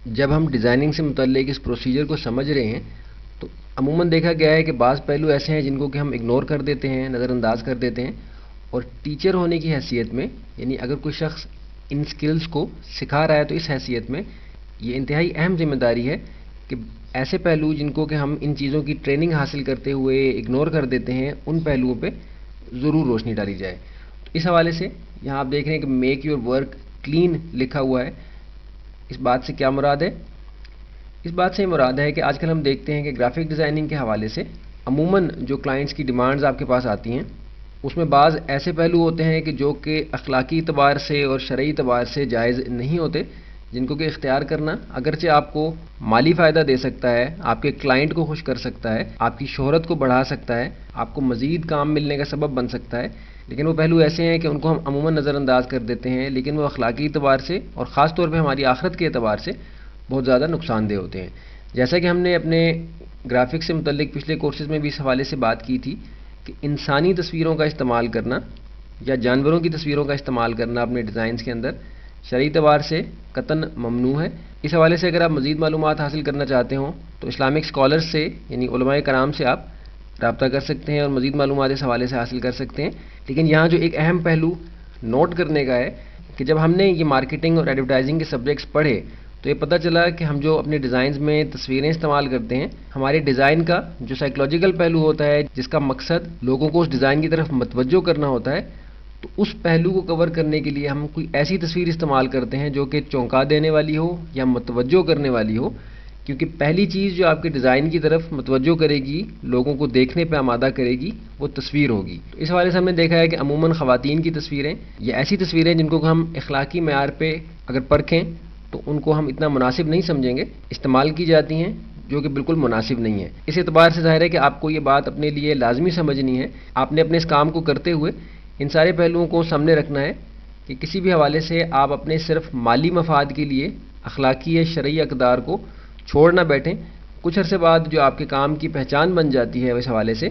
جب ہم ڈیزائننگ سے متعلق اس پروسیجر کو سمجھ رہے ہیں تو عموماً دیکھا گیا ہے کہ بعض پہلو ایسے ہیں جن کو کہ ہم اگنور کر دیتے ہیں، نظر انداز کر دیتے ہیں، اور ٹیچر ہونے کی حیثیت میں، یعنی اگر کوئی شخص ان سکلز کو سکھا رہا ہے تو اس حیثیت میں یہ انتہائی اہم ذمہ داری ہے کہ ایسے پہلو جن کو کہ ہم ان چیزوں کی ٹریننگ حاصل کرتے ہوئے اگنور کر دیتے ہیں، ان پہلوؤں پہ ضرور روشنی ڈالی جائے۔ تو اس حوالے سے یہاں آپ دیکھ رہے ہیں کہ میک یور ورک کلین لکھا ہوا ہے۔ اس بات سے کیا مراد ہے؟ اس بات سے مراد ہے کہ آج کل ہم دیکھتے ہیں کہ گرافک ڈیزائننگ کے حوالے سے عموماً جو کلائنٹس کی ڈیمانڈز آپ کے پاس آتی ہیں اس میں بعض ایسے پہلو ہوتے ہیں کہ جو کہ اخلاقی اعتبار سے اور شرعی اعتبار سے جائز نہیں ہوتے، جن کو کہ اختیار کرنا اگرچہ آپ کو مالی فائدہ دے سکتا ہے، آپ کے کلائنٹ کو خوش کر سکتا ہے، آپ کی شہرت کو بڑھا سکتا ہے، آپ کو مزید کام ملنے کا سبب بن سکتا ہے، لیکن وہ پہلو ایسے ہیں کہ ان کو ہم عموماً نظر انداز کر دیتے ہیں، لیکن وہ اخلاقی اعتبار سے اور خاص طور پہ ہماری آخرت کے اعتبار سے بہت زیادہ نقصان دہ ہوتے ہیں۔ جیسا کہ ہم نے اپنے گرافکس سے متعلق پچھلے کورسز میں بھی اس حوالے سے بات کی تھی کہ انسانی تصویروں کا استعمال کرنا یا جانوروں کی تصویروں کا استعمال کرنا اپنے ڈیزائنز کے اندر شرعی اعتبار سے قطعاً ممنوع ہے۔ اس حوالے سے اگر آپ مزید معلومات حاصل کرنا چاہتے ہوں تو اسلامک اسکالرز سے یعنی علماء کرام سے آپ رابطہ کر سکتے ہیں اور مزید معلومات اس حوالے سے حاصل کر سکتے ہیں۔ لیکن یہاں جو ایک اہم پہلو نوٹ کرنے کا ہے کہ جب ہم نے یہ مارکیٹنگ اور ایڈورٹائزنگ کے سبجیکٹس پڑھے تو یہ پتہ چلا کہ ہم جو اپنے ڈیزائنز میں تصویریں استعمال کرتے ہیں، ہمارے ڈیزائن کا جو سائیکولوجیکل پہلو ہوتا ہے جس کا مقصد لوگوں کو اس ڈیزائن کی طرف متوجہ کرنا ہوتا ہے، تو اس پہلو کو کور کرنے کے لیے ہم کوئی ایسی تصویر استعمال کرتے ہیں جو کہ چونکا دینے والی ہو یا متوجہ کرنے والی ہو، کیونکہ پہلی چیز جو آپ کے ڈیزائن کی طرف متوجہ کرے گی، لوگوں کو دیکھنے پہ آمادہ کرے گی، وہ تصویر ہوگی۔ تو اس حوالے سے ہم نے دیکھا ہے کہ عموماً خواتین کی تصویریں یا ایسی تصویریں جن کو ہم اخلاقی معیار پہ اگر پرکھیں تو ان کو ہم اتنا مناسب نہیں سمجھیں گے، استعمال کی جاتی ہیں جو کہ بالکل مناسب نہیں ہے۔ اس اعتبار سے ظاہر ہے کہ آپ کو یہ بات اپنے لیے لازمی سمجھنی ہے، آپ نے اپنے اس کام کو کرتے ہوئے ان سارے پہلوؤں کو سامنے رکھنا ہے کہ کسی بھی حوالے سے آپ اپنے صرف مالی مفاد کے لیے اخلاقی یا شرعی اقدار کو چھوڑ نہ بیٹھیں۔ کچھ عرصے بعد جو آپ کے کام کی پہچان بن جاتی ہے اس حوالے سے،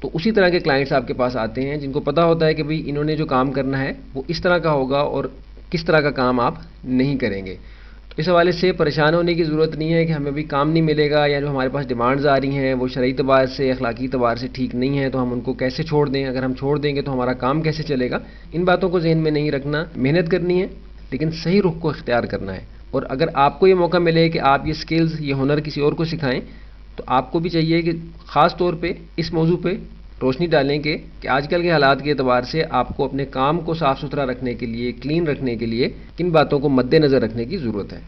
تو اسی طرح کے کلائنٹس آپ کے پاس آتے ہیں جن کو پتہ ہوتا ہے کہ بھئی انہوں نے جو کام کرنا ہے وہ اس طرح کا ہوگا اور کس طرح کا کام آپ نہیں کریں گے۔ تو اس حوالے سے پریشان ہونے کی ضرورت نہیں ہے کہ ہمیں بھی کام نہیں ملے گا یا جو ہمارے پاس ڈیمانڈز آ رہی ہیں وہ شرعی اعتبار سے اخلاقی اعتبار سے ٹھیک نہیں ہے تو ہم ان کو کیسے چھوڑ دیں، اگر ہم چھوڑ دیں گے تو ہمارا کام کیسے چلے گا۔ ان باتوں کو ذہن میں نہیں رکھنا، محنت کرنی ہے لیکن صحیح رخ کو اختیار کرنا ہے، اور اگر آپ کو یہ موقع ملے کہ آپ یہ سکلز یہ ہنر کسی اور کو سکھائیں تو آپ کو بھی چاہیے کہ خاص طور پہ اس موضوع پہ روشنی ڈالیں کہ آج کل کے حالات کے اعتبار سے آپ کو اپنے کام کو صاف ستھرا رکھنے کے لیے، کلین رکھنے کے لیے کن باتوں کو مد نظر رکھنے کی ضرورت ہے۔